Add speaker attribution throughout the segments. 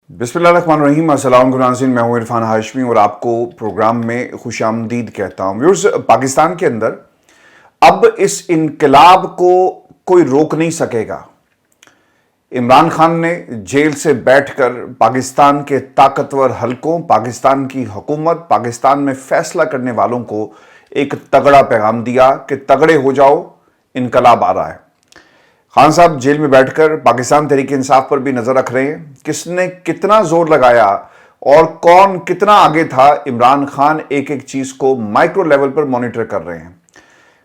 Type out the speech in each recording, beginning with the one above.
Speaker 1: बिस्मिल्लाहिर्रहमानिर्रहीम। अस्सलाम नाज़रीन, मैं हूं इरफान हाशमी और आपको प्रोग्राम में खुश आमदीद कहता हूं। व्यूअर्स, पाकिस्तान के अंदर अब इस इनकलाब को कोई रोक नहीं सकेगा। इमरान खान ने जेल से बैठकर पाकिस्तान के ताकतवर हलकों, पाकिस्तान की हुकूमत, पाकिस्तान में फैसला करने वालों को एक तगड़ा पैगाम दिया कि तगड़े हो जाओ, इनकलाब आ रहा है। खान साहब जेल में बैठकर पाकिस्तान तहरीक इंसाफ पर भी नजर रख रहे हैं, किसने कितना जोर लगाया और कौन कितना आगे था। इमरान खान एक एक चीज को माइक्रो लेवल पर मॉनिटर कर रहे हैं।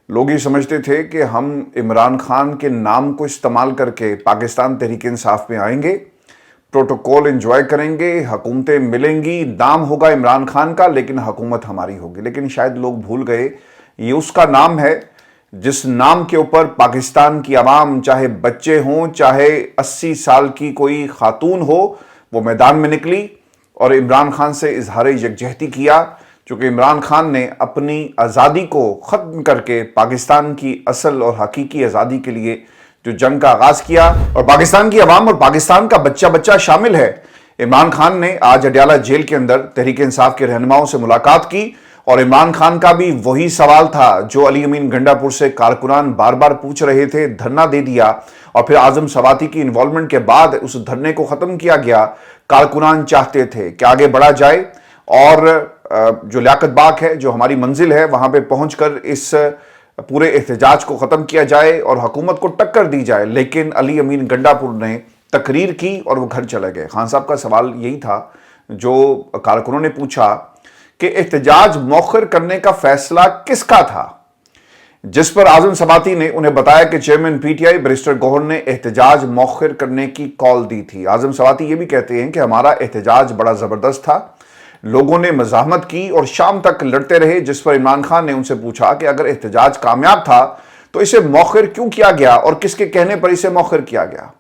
Speaker 1: लोग ये समझते थे कि हम इमरान खान के नाम को इस्तेमाल करके पाकिस्तान तहरीक इंसाफ में आएंगे, प्रोटोकॉल एंजॉय करेंगे, हुकूमतें मिलेंगी, नाम होगा इमरान खान का लेकिन हुकूमत हमारी होगी। लेकिन शायद लोग भूल गए, ये उसका नाम है जिस नाम के ऊपर पाकिस्तान की आवाम, चाहे बच्चे हों चाहे 80 साल की कोई खातून हो, वो मैदान में निकली और इमरान खान से इजहार यकजहती किया। चूंकि इमरान खान ने अपनी आज़ादी को ख़त्म करके पाकिस्तान की असल और हकीकी आज़ादी के लिए जो जंग का आगाज़ किया, और पाकिस्तान की आवाम और पाकिस्तान का बच्चा बच्चा शामिल है। इमरान खान ने आज अडयाला जेल के अंदर तहरीक इंसाफ के रहनुमाओं से मुलाकात की और इमरान खान का भी वही सवाल था जो अली अमीन गंडापुर से कारकुनान बार बार पूछ रहे थे। धरना दे दिया और फिर आजम सवाती की इन्वॉल्वमेंट के बाद उस धरने को खत्म किया गया। कारकुनान चाहते थे कि आगे बढ़ा जाए और जो लियाकत बाग है, जो हमारी मंजिल है, वहां पे पहुंचकर इस पूरे एहतजाज को खत्म किया जाए और हुकूमत को टक्कर दी जाए। लेकिन अली अमीन गंडापुर ने तकरीर की और वो घर चले गए। खान साहब का सवाल यही था जो कारकुनों ने पूछा कि एहतजाज मौखर करने का फैसला किसका था, जिस पर आजम सवाती ने उन्हें बताया कि चेयरमैन पीटीआई बैरिस्टर गौहर ने एहतजाज मौखर करने की कॉल दी थी। आजम सवाती ये भी कहते हैं कि हमारा एहतजाज बड़ा जबरदस्त था, लोगों ने मज़ाहमत की और शाम तक लड़ते रहे, जिस पर इमरान खान ने उनसे पूछा कि अगर एहतजाज कामयाब था तो इसे मौखर क्यों किया गया और किसके कहने पर इसे मौखर किया गया।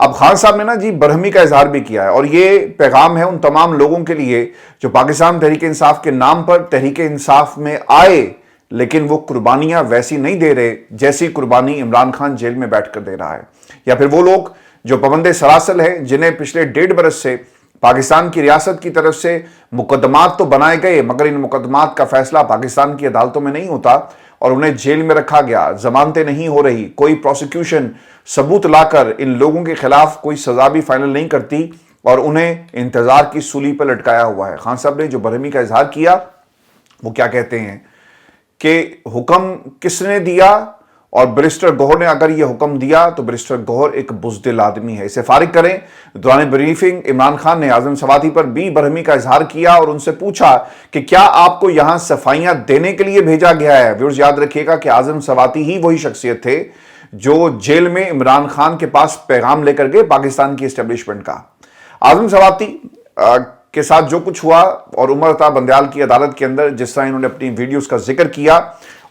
Speaker 1: अब खान साहब ने ना जी बरहमी का इजहार भी किया है और ये पैगाम है उन तमाम लोगों के लिए जो पाकिस्तान तहरीक इंसाफ के नाम पर तहरीक इंसाफ में आए, लेकिन वो कुर्बानियां वैसी नहीं दे रहे जैसी कुर्बानी इमरान खान जेल में बैठकर दे रहा है। या फिर वो लोग जो पाबंदे सरासल हैं, जिन्हें पिछले 1.5 बरस से पाकिस्तान की रियासत की तरफ से मुकदमात तो बनाए गए मगर इन मुकदमात का फैसला पाकिस्तान की अदालतों में नहीं होता और उन्हें जेल में रखा गया, जमानतें नहीं हो रही, कोई प्रोसिक्यूशन सबूत लाकर इन लोगों के खिलाफ कोई सजा भी फाइनल नहीं करती और उन्हें इंतजार की सूली पर लटकाया हुआ है। खान साहब ने जो बरहमी का इजहार किया, वो क्या कहते हैं कि हुक्म किसने दिया, और बैरिस्टर गौहर ने अगर यह हुक्म दिया तो बैरिस्टर गौहर एक बुज़दिल आदमी है, इसे फारिग करें। दौरान ब्रीफिंग इमरान खान ने आजम सवाती पर भी बरहमी का इजहार किया और उनसे पूछा कि क्या आपको यहां सफाइयां देने के लिए भेजा गया है। व्यूअर्स, याद रखिएगा कि आजम सवाती ही वही शख्सियत थे जो जेल में इमरान खान के पास पैगाम लेकर गए पाकिस्तान की एस्टेब्लिशमेंट का। आजम सवाती के साथ जो कुछ हुआ और उमर अता बंदयाल की अदालत के अंदर जिस तरह इन्होंने अपनी वीडियोस का जिक्र किया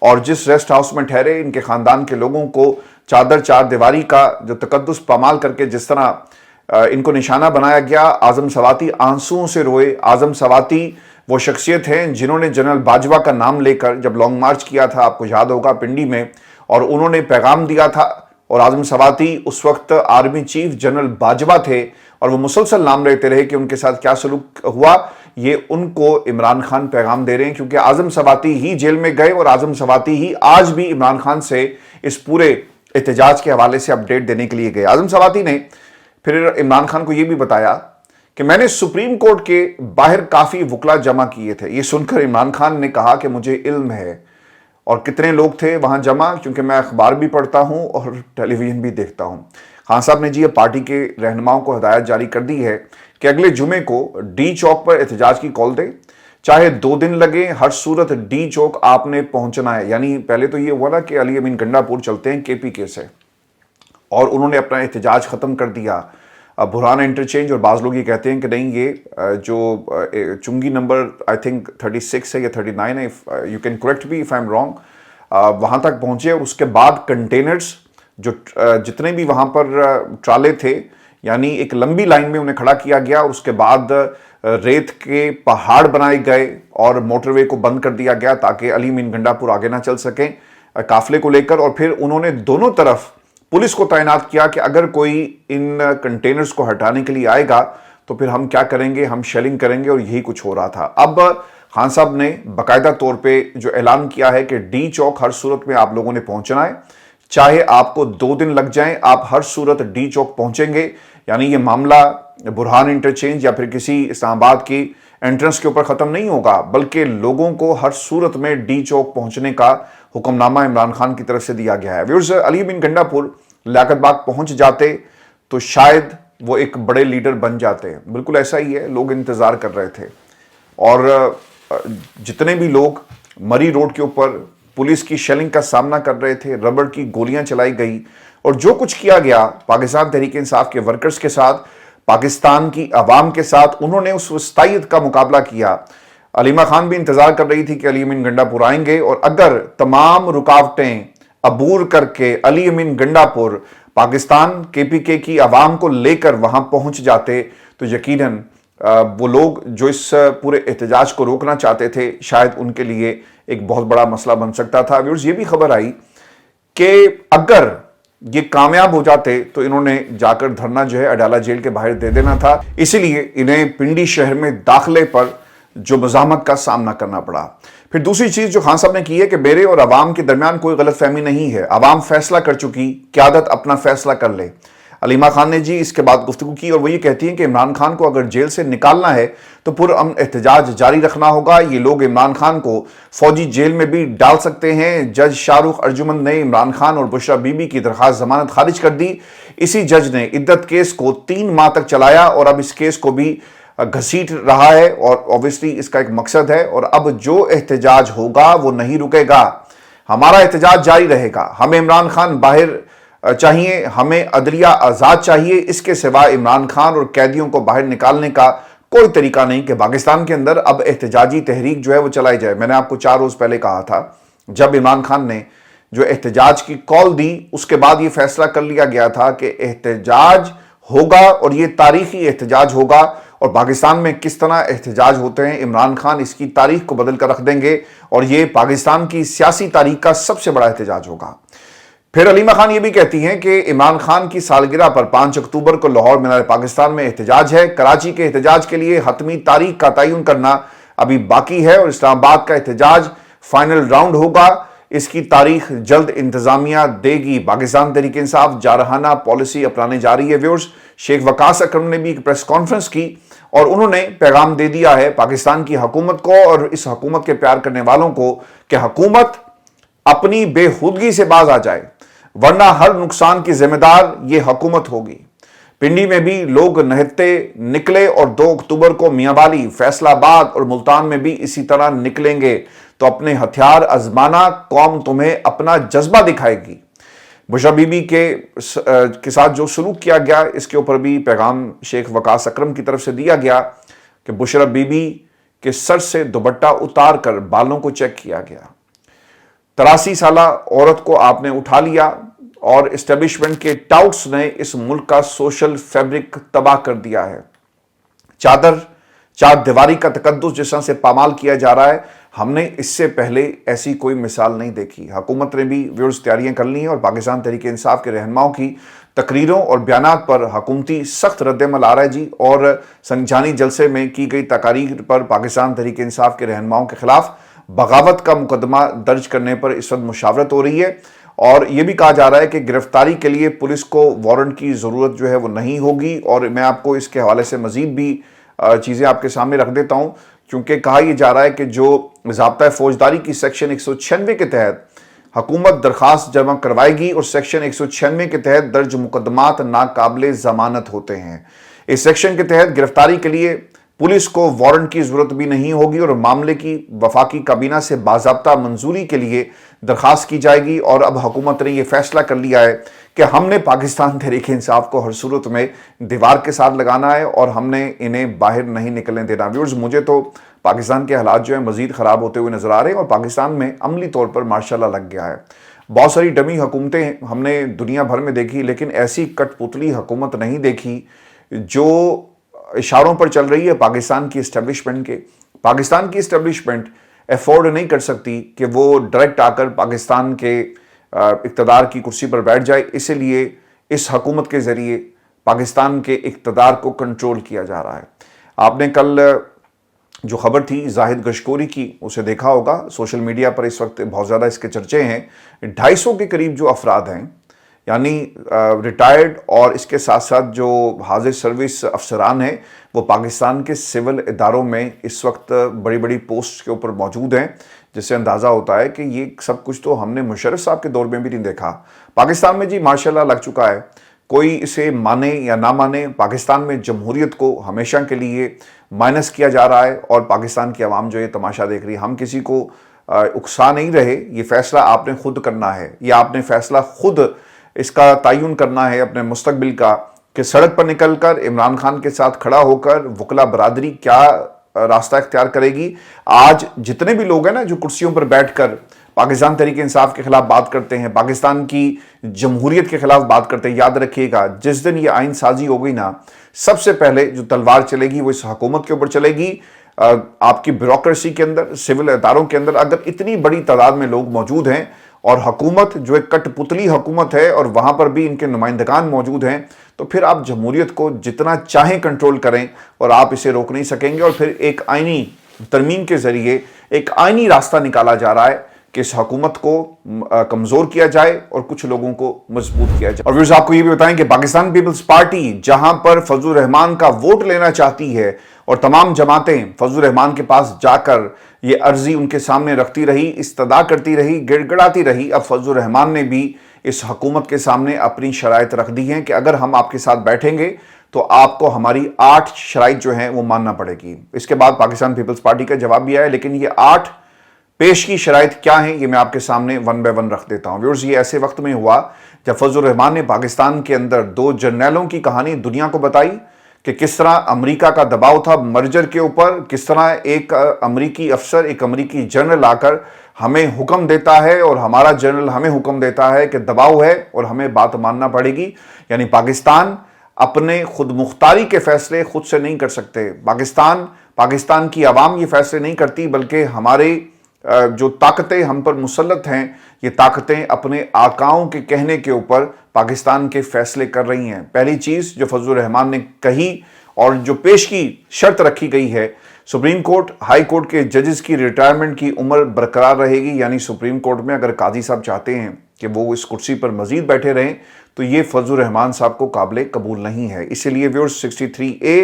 Speaker 1: और जिस रेस्ट हाउस में ठहरे इनके खानदान के लोगों को चादर चार दीवारी का जो तकद्दुस पामाल करके जिस तरह इनको निशाना बनाया गया, आजम सवाती आंसुओं से रोए। आजम सवाती वो शख्सियत हैं जिन्होंने जनरल बाजवा का नाम लेकर जब लॉन्ग मार्च किया था, आपको याद होगा, पिंडी में, और उन्होंने पैगाम दिया था और आजम सवाती उस वक्त आर्मी चीफ जनरल बाजवा थे और वो मुसलसल नाम लेते रहे कि उनके साथ क्या सलूक हुआ। ये उनको इमरान खान पैगाम दे रहे हैं क्योंकि आजम सवाती ही जेल में गए और आजम सवाती ही आज भी इमरान खान से इस पूरे एहतजाज के हवाले से अपडेट देने के लिए गए। आजम सवाती ने फिर इमरान खान को यह भी बताया कि मैंने सुप्रीम कोर्ट के बाहर काफी वकला जमा किए थे। ये सुनकर इमरान खान ने कहा कि मुझे इल्म है। और कितने लोग थे वहां जमा, क्योंकि मैं अखबार भी पढ़ता हूं और टेलीविजन भी देखता हूं। खान साहब ने जी पार्टी के रहनुमाओं को हिदायत जारी कर दी है कि अगले जुमे को डी चौक पर एहतजाज की कॉल दें, चाहे 2 दिन लगे, हर सूरत डी चौक आपने पहुंचना है। यानी पहले तो ये हुआ ना कि अली अमीन गंडापुर चलते हैं केपीके से और उन्होंने अपना एहतजाज खत्म कर दिया बुरहान इंटरचेंज, और बाज़ लोग ये कहते हैं कि नहीं, ये जो चुंगी नंबर आई थिंक 36 है या 39 है, you can correct me if I am wrong, वहाँ तक पहुँचे और उसके बाद कंटेनर्स जो जितने भी वहाँ पर ट्राले थे, यानी एक लंबी लाइन में उन्हें खड़ा किया गया और उसके बाद रेत के पहाड़ बनाए गए और मोटरवे को बंद कर दिया गया ताकि अली अमीन गंडापुर आगे ना चल सकें काफिले को लेकर। और फिर उन्होंने दोनों तरफ पुलिस को तैनात किया कि अगर कोई इन कंटेनर्स को हटाने के लिए आएगा تو پھر ہم کیا کریں گے, ہم شیلنگ کریں گے, اور یہی کچھ ہو رہا تھا. اب خان صاحب نے باقاعدہ طور پہ جو اعلان کیا ہے کہ ڈی چوک ہر صورت میں آپ لوگوں نے پہنچنا ہے, چاہے آپ کو 2 دن لگ جائیں, آپ ہر صورت ڈی چوک پہنچیں گے. یعنی یہ معاملہ برہان انٹرچینج یا پھر کسی اسلام آباد کی انٹرنس کے اوپر ختم نہیں ہوگا, بلکہ لوگوں کو ہر صورت میں ڈی چوک پہنچنے کا حکم نامہ عمران خان کی طرف سے دیا گیا ہے. ویورز, علی بن گنڈا پور لیاقت باغ پہنچ جاتے تو شاید وہ ایک بڑے لیڈر بن جاتے. بالکل ایسا ہی ہے, لوگ انتظار کر رہے تھے, اور جتنے بھی لوگ مری روڈ کے اوپر پولیس کی شیلنگ کا سامنا کر رہے تھے, ربڑ کی گولیاں چلائی گئی, اور جو کچھ کیا گیا پاکستان تحریک انصاف کے ورکرز کے ساتھ, پاکستان کی عوام کے ساتھ, انہوں نے اس وسطیت کا مقابلہ کیا. علیمہ خان بھی انتظار کر رہی تھی کہ علی امین گنڈا پور آئیں گے, اور اگر تمام رکاوٹیں عبور کر کے علی امین گنڈا پور پاکستان KPK کی عوام کو لے کر وہاں پہنچ جاتے تو یقیناً وہ لوگ جو اس پورے احتجاج کو روکنا چاہتے تھے, شاید ان کے لیے ایک بہت بڑا مسئلہ بن سکتا تھا. ویورز, یہ بھی خبر آئی کہ اگر یہ کامیاب ہو جاتے تو انہوں نے جا کر دھرنا جو ہے اڈالہ جیل کے باہر دے دینا تھا, اسی لیے انہیں پنڈی شہر میں داخلے پر جو مزاحمت کا سامنا کرنا پڑا. پھر دوسری چیز جو خان صاحب نے کی ہے کہ میرے اور عوام کے درمیان کوئی غلط فہمی نہیں ہے, عوام فیصلہ کر چکی, قیادت اپنا فیصلہ کر لے. علیمہ خان نے جی اس کے بعد گفتگو کی, اور وہ یہ کہتی ہیں کہ عمران خان کو اگر جیل سے نکالنا ہے تو پرامن احتجاج جاری رکھنا ہوگا. یہ لوگ عمران خان کو فوجی جیل میں بھی ڈال سکتے ہیں. جج شاہ رخ ارجمند نے عمران خان اور بشرا بی بی کی درخواست ضمانت خارج کر دی. اسی جج نے عدت کیس کو 3 ماہ تک چلایا, اور اب اس کیس کو بھی گھسیٹ رہا ہے, اور اوبویسلی اس کا ایک مقصد ہے, اور اب جو احتجاج ہوگا وہ نہیں رکے گا. ہمارا احتجاج جاری رہے گا. ہمیں عمران خان باہر چاہیے, ہمیں عدلیہ آزاد چاہیے. اس کے سوا عمران خان اور قیدیوں کو باہر نکالنے کا کوئی طریقہ نہیں کہ پاکستان کے اندر اب احتجاجی تحریک جو ہے وہ چلائی جائے. میں نے آپ کو 4 روز پہلے کہا تھا, جب عمران خان نے جو احتجاج کی کال دی, اس کے بعد یہ فیصلہ کر لیا گیا تھا کہ احتجاج ہوگا, اور یہ تاریخی احتجاج ہوگا. اور پاکستان میں کس طرح احتجاج ہوتے ہیں, عمران خان اس کی تاریخ کو بدل کر رکھ دیں گے, اور یہ پاکستان کی سیاسی تاریخ کا سب سے بڑا احتجاج ہوگا. پھر علیمہ خان یہ بھی کہتی ہیں کہ عمران خان کی سالگرہ پر 5 اکتوبر کو لاہور مینار پاکستان میں احتجاج ہے. کراچی کے احتجاج کے لیے حتمی تاریخ کا تعین کرنا ابھی باقی ہے, اور اسلام آباد کا احتجاج فائنل راؤنڈ ہوگا. اس کی تاریخ جلد انتظامیہ دے گی. پاکستان تحریک انصاف جارحانہ پالیسی اپنانے جا رہی ہے. ویورز, شیخ وقاص اکرم نے بھی ایک پریس کانفرنس کی, اور انہوں نے پیغام دے دیا ہے پاکستان کی حکومت کو اور اس حکومت کے پیار کرنے والوں کو کہ حکومت اپنی بے خودگی سے باز آ جائے, ورنہ ہر نقصان کی ذمہ دار یہ حکومت ہوگی. پنڈی میں بھی لوگ نہتے نکلے, اور 2 اکتوبر کو میاں والی, فیصل آباد اور ملتان میں بھی اسی طرح نکلیں گے. تو اپنے ہتھیار آزمانا, قوم تمہیں اپنا جذبہ دکھائے گی. بشرا بی بی کے ساتھ جو سلوک کیا گیا, اس کے اوپر بھی پیغام شیخ وقاص اکرم کی طرف سے دیا گیا کہ بشرا بی بی کے سر سے دوپٹہ اتار کر بالوں کو چیک کیا گیا. 83 سالہ عورت کو آپ نے اٹھا لیا, اور اسٹیبلشمنٹ کے ٹاؤٹس نے اس ملک کا سوشل فیبرک تباہ کر دیا ہے. چار دیواری کا تقدس جس طرح سے پامال کیا جا رہا ہے, ہم نے اس سے پہلے ایسی کوئی مثال نہیں دیکھی. حکومت نے بھی ویورز تیاریاں کر لی ہیں, اور پاکستان تحریک انصاف کے رہنماؤں کی تقریروں اور بیانات پر حکومتی سخت رد عمل آ رہا ہے جی. اور سنجانی جلسے میں کی گئی تقاریر پر پاکستان تحریک انصاف کے رہنماؤں کے خلاف بغاوت کا مقدمہ درج کرنے پر اس وقت مشاورت ہو رہی ہے, اور یہ بھی کہا جا رہا ہے کہ گرفتاری کے لیے پولیس کو وارنٹ کی ضرورت جو ہے وہ نہیں ہوگی. اور میں آپ کو اس کے حوالے سے مزید بھی چیزیں آپ کے سامنے رکھ دیتا ہوں, کیونکہ کہا یہ جا رہا ہے کہ جو ضابطہ فوجداری کی سیکشن 196 کے تحت حکومت درخواست جمع کروائے گی, اور سیکشن 196 کے تحت درج مقدمات ناقابل ضمانت ہوتے ہیں. اس سیکشن کے تحت گرفتاری کے لیے پولیس کو وارنٹ کی ضرورت بھی نہیں ہوگی, اور معاملے کی وفاقی کابینہ سے باضابطہ منظوری کے لیے درخواست کی جائے گی. اور اب حکومت نے یہ فیصلہ کر لیا ہے کہ ہم نے پاکستان تحریک انصاف کو ہر صورت میں دیوار کے ساتھ لگانا ہے, اور ہم نے انہیں باہر نہیں نکلنے دینا. ویورز, مجھے تو پاکستان کے حالات جو ہیں مزید خراب ہوتے ہوئے نظر آ رہے ہیں, اور پاکستان میں عملی طور پر ماشاءاللہ لگ گیا ہے. بہت ساری ڈمی حکومتیں ہم نے دنیا بھر میں دیکھی, لیکن ایسی کٹ پتلی حکومت نہیں دیکھی جو اشاروں پر چل رہی ہے پاکستان کی اسٹیبلشمنٹ کے. پاکستان کی اسٹیبلشمنٹ افورڈ نہیں کر سکتی کہ وہ ڈائریکٹ آ کر پاکستان کے اقتدار کی کرسی پر بیٹھ جائے. اسی لیے اس حکومت کے ذریعے पाकिस्तान के इक़्तिदार को कंट्रोल किया जा रहा है। आपने कल जो खबर थी जाहिद गशकोरी की, उसे देखा होगा। सोशल मीडिया पर इस वक्त बहुत ज़्यादा इसके चर्चे हैं। 250 के करीब जो अफराद हैं, यानी रिटायर्ड और इसके साथ साथ जो हाजिर सर्विस अफसरान हैं, वो पाकिस्तान के सिविल इदारों में इस वक्त बड़ी बड़ी पोस्ट के ऊपर मौजूद हैं, जिससे अंदाज़ा होता है कि ये सब कुछ तो हमने मुशर्रफ साहब के दौर में भी नहीं देखा। पाकिस्तान में जी माशाल्लाह लग चुका है, कोई इसे माने या ना माने, पाकिस्तान में जमहूरियत को हमेशा के लिए माइनस किया जा रहा है और पाकिस्तान की आवाम जो ये तमाशा देख रही है। हम किसी को उकसा नहीं रहे, ये फैसला आपने खुद करना है, या आपने फैसला खुद इसका तयन करना है अपने मुस्तकबिल का, कि सड़क पर निकलकर इमरान खान के साथ खड़ा होकर वकला बरादरी क्या रास्ता इख्तियार करेगी। आज जितने भी लोग हैं ना जो कुर्सियों पर बैठकर पाकिस्तान तहरीक इंसाफ के खिलाफ बात करते हैं, पाकिस्तान की जमहूरियत के खिलाफ बात करते हैं, याद रखिएगा जिस दिन ये आइन साजी हो गई ना, सबसे पहले जो तलवार चलेगी वो इस हुकूमत के ऊपर चलेगी। आपकी ब्यूरोक्रेसी के अंदर, सिविल इदारों के अंदर अगर इतनी बड़ी तादाद में लोग मौजूद हैं और हुकूमत जो एक कठपुतली हुकूमत है और वहाँ पर भी इनके नुमाइंदगान मौजूद हैं, तो फिर आप जमहूरियत को जितना चाहें कंट्रोल करें और आप इसे रोक नहीं सकेंगे। और फिर एक आइनी तरमीम के ज़रिए एक आइनी रास्ता निकाला जा रहा है कि इस हुकूमत को कमज़ोर किया जाए और कुछ लोगों को मजबूत किया जाए। और व्यूअर्स, आपको ये भी बताएं कि पाकिस्तान पीपल्स पार्टी जहां पर फजलुर रहमान का वोट लेना चाहती है और तमाम जमातें फजलुर रहमान के पास जाकर ये अर्जी उनके सामने रखती रही, इस्तदा करती रही, गिड़गिड़ाती रही, अब फजलुर रहमान ने भी इस हुकूमत के सामने अपनी शराइत रख दी हैं कि अगर हम आपके साथ बैठेंगे तो आपको हमारी 8 शराइत जो हैं वो मानना पड़ेगी। इसके बाद पाकिस्तान पीपल्स पार्टी का जवाब भी आया, लेकिन ये 8 पेश की शराइत क्या हैं ये मैं आपके सामने वन बाय वन रख देता हूं। व्यूअर्स, ये ऐसे वक्त में हुआ जब फजलुर रहमान ने पाकिस्तान के अंदर 2 जर्नैलों की कहानी दुनिया को बताई कि किस तरह अमेरिका का दबाव था मर्जर के ऊपर, किस तरह एक अमेरिकी अफसर, एक अमेरिकी जनरल आकर हमें हुक्म देता है और हमारा जनरल हमें हुक्म देता है कि दबाव है और हमें बात मानना पड़ेगी। यानी पाकिस्तान अपने खुद मुख्तारी के फैसले खुद से नहीं कर सकते। पाकिस्तान की आवाम ये फैसले नहीं करती, बल्कि हमारे जो ताकतें हम पर मुसल्लत हैं, ये ताकतें अपने आकाओं के कहने के ऊपर पाकिस्तान के फैसले कर रही हैं। पहली चीज़ जो फजलुर रहमान ने कही और जो पेश की शर्त रखी गई है, सुप्रीम कोर्ट, हाई कोर्ट के जजेस की रिटायरमेंट की उम्र बरकरार रहेगी। यानी सुप्रीम कोर्ट में अगर काजी साहब चाहते हैं कि वो इस कुर्सी पर मजीद बैठे रहें तो ये फजलुर रहमान साहब को काबिल कबूल नहीं है। इसीलिए व्यूअर्स 63A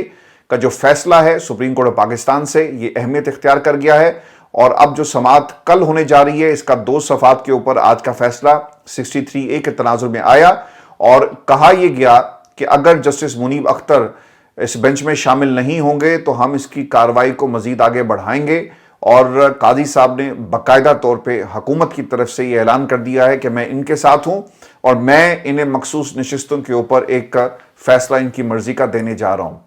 Speaker 1: का जो फैसला है सुप्रीम कोर्ट ऑफ पाकिस्तान से, ये अहमियत इख्तियार कर गया है। और अब जो समाअत कल होने जा रही है, इसका 2 सफ़ात के ऊपर आज का फैसला 63A के तनाजुर में आया और कहा यह गया कि अगर जस्टिस मुनीब अख्तर इस बेंच में शामिल नहीं होंगे तो हम इसकी कार्रवाई को मजीद आगे बढ़ाएंगे। और काजी साहब ने बाकायदा तौर पे हुकूमत की तरफ से ये ऐलान कर दिया है कि मैं इनके साथ हूँ और मैं इन्हें मखसूस नशिस्तों के ऊपर एक फैसला इनकी मर्जी का देने जा रहा हूँ।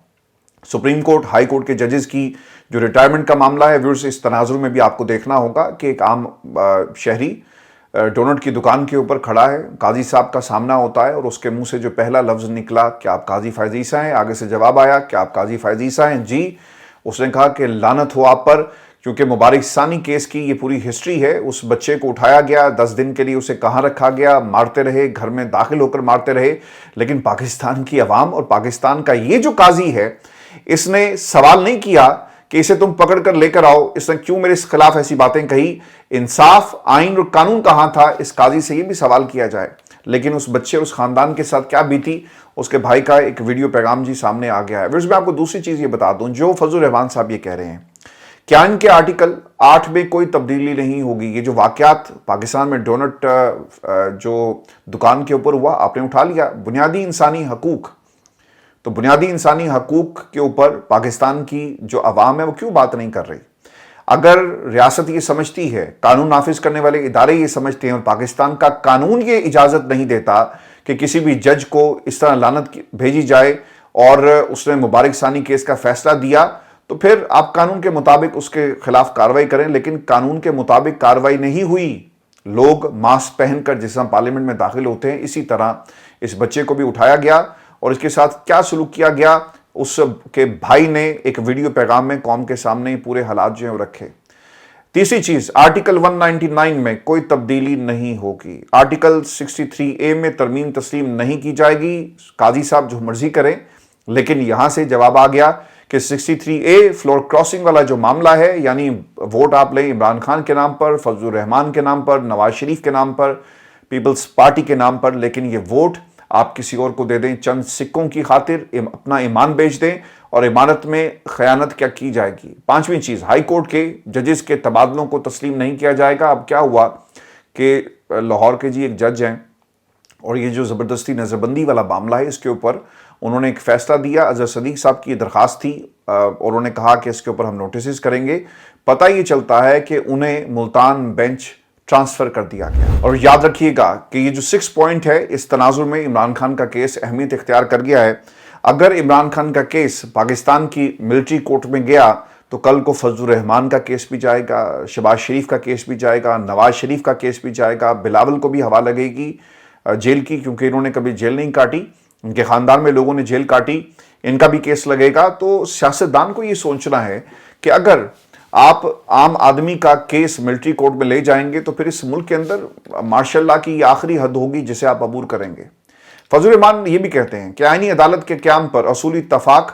Speaker 1: सुप्रीम कोर्ट, हाई कोर्ट के जजेस की जो रिटायरमेंट का मामला है, व्यूअर्स, इस तनाजुर में भी आपको देखना होगा कि एक आम शहरी डोनट की दुकान के ऊपर खड़ा है, काजी साहब का सामना होता है और उसके मुंह से जो पहला लफ्ज़ निकला कि आप काजी फैज़ ईसा हैं, आगे से जवाब आया कि आप काजी फैज़ ईसा हैं जी। उसने कहा कि लानत हो आप पर, क्योंकि मुबारक सानी केस की ये पूरी हिस्ट्री है। उस बच्चे को उठाया गया, 10 दिन के लिए उसे कहाँ रखा गया, मारते रहे, घर में दाखिल होकर मारते रहे, लेकिन पाकिस्तान की आवाम और पाकिस्तान का ये जो काजी है, इसने सवाल नहीं किया कि इसे तुम पकड़ कर लेकर आओ, इसने क्यों मेरे खिलाफ ऐसी बातें कही। इंसाफ, आइन और कानून कहाँ था, इस काजी से ये भी सवाल किया जाए। लेकिन उस बच्चे, उस खानदान के साथ क्या बीती, उसके भाई का एक वीडियो पैगाम जी सामने आ गया है। फिर मैं आपको दूसरी चीज़ ये बता दूं, जो फजलुर रहमान साहब ये कह रहे हैं, क्या इनके आर्टिकल 8 में कोई तब्दीली नहीं होगी। ये जो वाकयात पाकिस्तान में डोनट जो दुकान के ऊपर हुआ, आपने उठा लिया बुनियादी इंसानी हकूक, तो बुनियादी इंसानी हकूक के ऊपर पाकिस्तान की जो अवाम है वो क्यों बात नहीं कर रही। अगर रियासत ये समझती है, कानून नाफिज करने वाले इदारे ये समझते हैं और पाकिस्तान का कानून ये इजाज़त नहीं देता कि किसी भी जज को इस तरह लानत भेजी जाए और उसने मुबारक सानी केस का फैसला दिया, तो फिर आप कानून के मुताबिक उसके खिलाफ कार्रवाई करें। लेकिन कानून के मुताबिक कार्रवाई नहीं हुई, लोग मास्क पहनकर जिस तरह पार्लियामेंट में दाखिल होते हैं, इसी तरह इस बच्चे को भी उठाया गया और इसके साथ क्या सलूक किया गया, उसके भाई ने एक वीडियो पैगाम में कौम के सामने पूरे हालात जो हैं वो रखे। तीसरी चीज, आर्टिकल 199 में कोई तब्दीली नहीं होगी। आर्टिकल 63A में तरमीम तस्लीम नहीं की जाएगी। काजी साहब जो मर्जी करें, लेकिन यहां से जवाब आ गया कि 63A फ्लोर क्रॉसिंग वाला जो मामला है, यानी वोट आप लें इमरान खान के नाम पर, फजलुर रहमान के नाम पर, नवाज शरीफ के नाम पर, पीपल्स पार्टी के नाम पर, लेकिन ये वोट आप किसी और को दे दें चंद सिक्कों की खातिर, अपना ईमान बेच दें, और इमारत में खयानत क्या की जाएगी। पांचवी चीज, हाई कोर्ट के जजेस के तबादलों को तस्लीम नहीं किया जाएगा। अब क्या हुआ कि लाहौर के जी एक जज हैं, और ये जो ज़बरदस्ती नज़रबंदी वाला मामला है, इसके ऊपर उन्होंने एक फैसला दिया। अजहर सदीक साहब की दरख्वास्त थी, और उन्होंने कहा कि इसके ऊपर हम नोटिस करेंगे। पता ये चलता है कि उन्हें मुल्तान बेंच ट्रांसफ़र कर दिया गया। और याद रखिएगा कि ये जो 6 पॉइंट है, इस तनाजुर में इमरान खान का केस अहमियत इख्तियार कर गया है। अगर इमरान खान का केस पाकिस्तान की मिलिट्री कोर्ट में गया तो कल को फजलुर रहमान का केस भी जाएगा, शहबाज शरीफ का केस भी जाएगा, नवाज शरीफ का केस भी जाएगा, बिलावल को भी हवा लगेगी जेल की, क्योंकि इन्होंने कभी जेल नहीं काटी, इनके ख़ानदान में लोगों ने जेल काटी, इनका भी केस लगेगा। तो सियासतदान को ये सोचना है कि अगर आप आम आदमी का केस मिलिट्री कोर्ट में ले जाएंगे तो फिर इस मुल्क के अंदर मार्शल लॉ की आखिरी हद होगी जिसे आप अबूर करेंगे। फजलुर रहमान ये भी कहते हैं कि आईनी अदालत के क़याम पर असूली इत्तफाक,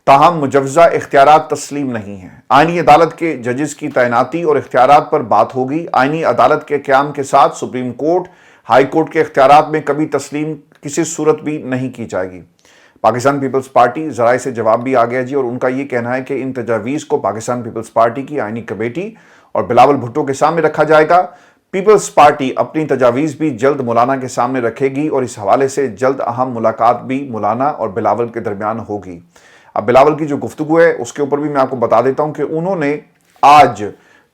Speaker 1: ताहम मुजव्वज़ा इख्तियारात तस्लीम नहीं है। आईनी अदालत के जजेस की तैनाती और इख्तियारात पर बात होगी। आईनी अदालत के क़याम के साथ सुप्रीम कोर्ट, हाई कोर्ट के इख्तियारात में कभी तस्लीम किसी सूरत भी नहीं की जाएगी। पाकिस्तान पीपल्स पार्टी ज़राए से जवाब भी आ गया जी, और उनका ये कहना है कि इन तजावीज़ को पाकिस्तान पीपल्स पार्टी की आईनी कमेटी और बिलावल भुट्टो के सामने रखा जाएगा। पीपल्स पार्टी अपनी तजावीज़ भी जल्द मौलाना के सामने रखेगी, और इस हवाले से जल्द अहम मुलाकात भी मौलाना और बिलावल के दरमियान होगी। अब बिलावल की जो गुफ्तगू है उसके ऊपर भी मैं आपको बता देता हूँ कि उन्होंने आज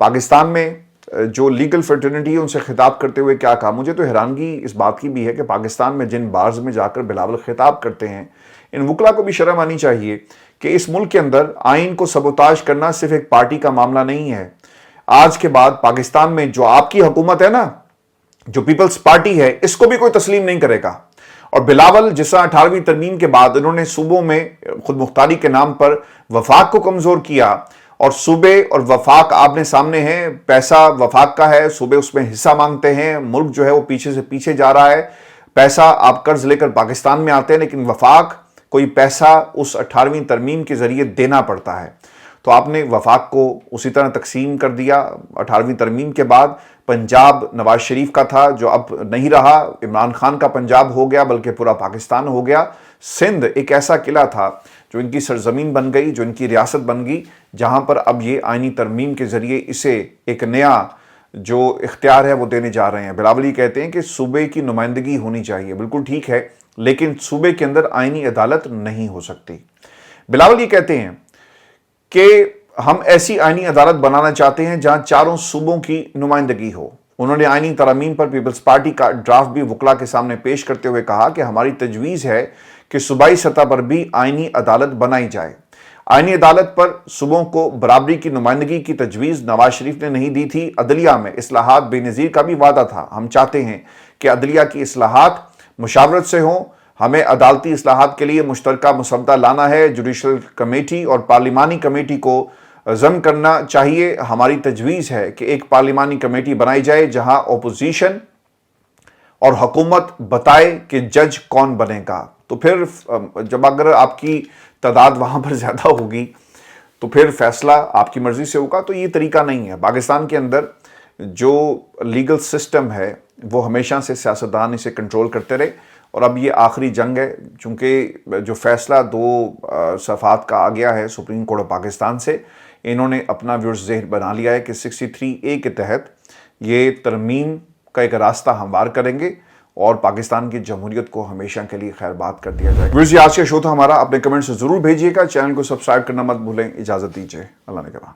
Speaker 1: पाकिस्तान में जो लीगल फ्रेटर्निटी है उनसे खिताब करते हुए क्या कहा। मुझे तो हैरानगी इस बात की भी है कि पाकिस्तान में जिन बार्स में जाकर बिलावल खिताब करते हैं, इन वकला को भी शर्म आनी चाहिए कि इस मुल्क के अंदर आइन को सबोताज करना सिर्फ एक पार्टी का मामला नहीं है। आज के बाद पाकिस्तान में जो आपकी हुकूमत है ना, जो पीपल्स पार्टी है, इसको भी कोई तस्लीम नहीं करेगा। और बिलावल जिसा 18वीं तरमीम के बाद इन्होंने सूबों में खुद मुख्तारी के नाम पर वफाक को कमजोर किया, और सूबे और वफाक आपने सामने हैं, पैसा वफाक का है, सूबे उसमें हिस्सा मांगते हैं, मुल्क जो है वो पीछे से पीछे जा रहा है। पैसा आप कर्ज लेकर पाकिस्तान में आते हैं, लेकिन वफाक कोई पैसा उस 18वीं तरमीम के जरिए देना पड़ता है। तो आपने वफाक को उसी तरह तकसीम कर दिया। 18वीं तरमीम के बाद पंजाब नवाज शरीफ का था, जो अब नहीं रहा, इमरान खान का पंजाब हो गया, बल्कि पूरा पाकिस्तान हो गया। सिंध एक ऐसा किला था जो इनकी सरजमीन बन गई, जो इनकी रियासत बन गई, जहां पर अब ये आईनी तरमीम के जरिए इसे एक नया जो इख्तियार है वो देने जा रहे हैं। बिलावली कहते हैं कि सूबे की नुमाइंदगी होनी चाहिए, बिल्कुल ठीक है, लेकिन सूबे के अंदर आईनी अदालत नहीं हो सकती। बिलावल ये कहते हैं कि हम ऐसी आईनी अदालत बनाना चाहते हैं जहां चारों सूबों की नुमाइंदगी हो। उन्होंने आईनी तरमीम पर पीपल्स पार्टी का ड्राफ्ट भी वकला के सामने पेश करते हुए कहा कि हमारी तजवीज़ है कि सूबाई सतह पर भी आईनी अदालत बनाई जाए। आईनी अदालत पर सूबों को बराबरी की नुमाइंदगी की तजवीज़ नवाज शरीफ ने नहीं दी थी। अदलिया में इस्लाहात बेनज़ीर का भी वादा था। हम चाहते हैं कि अदलिया की इस्लाहात मुशावरत से हों। हमें अदालती इस्लाहात के लिए मुश्तरका मुसवदा लाना है। जुडिशल कमेटी और पार्लिमानी कमेटी को ज़म करना चाहिए। हमारी तजवीज़ है कि एक पार्लिमानी कमेटी बनाई जाए जहां ओपोजिशन और हुकूमत बताए कि जज कौन बनेगा। तो फिर जब अगर आपकी तादाद वहाँ पर ज़्यादा होगी तो फिर फैसला आपकी मर्ज़ी से होगा। तो ये तरीका नहीं है। पाकिस्तान के अंदर जो लीगल सिस्टम है वो हमेशा से सियासतदान इसे कंट्रोल करते रहे, और अब ये आखिरी जंग है, चूँकि जो फैसला 2 सफ़ात का आ गया है सुप्रीम कोर्ट ऑफ पाकिस्तान से, इन्होंने अपना व्यूज़ ज़हन बना लिया है कि 63A के तहत ये तरमीम का एक रास्ता हमवार करेंगे और पाकिस्तान की जमहूरियत को हमेशा के लिए खैरबाद कर दिया जाएगा। व्यूअर्स, आज का शो था हमारा। अपने कमेंट्स ज़रूर भेजिएगा। चैनल को सब्सक्राइब करना मत भूलें। इजाज़त दीजिए। अल्लाह ने कहा।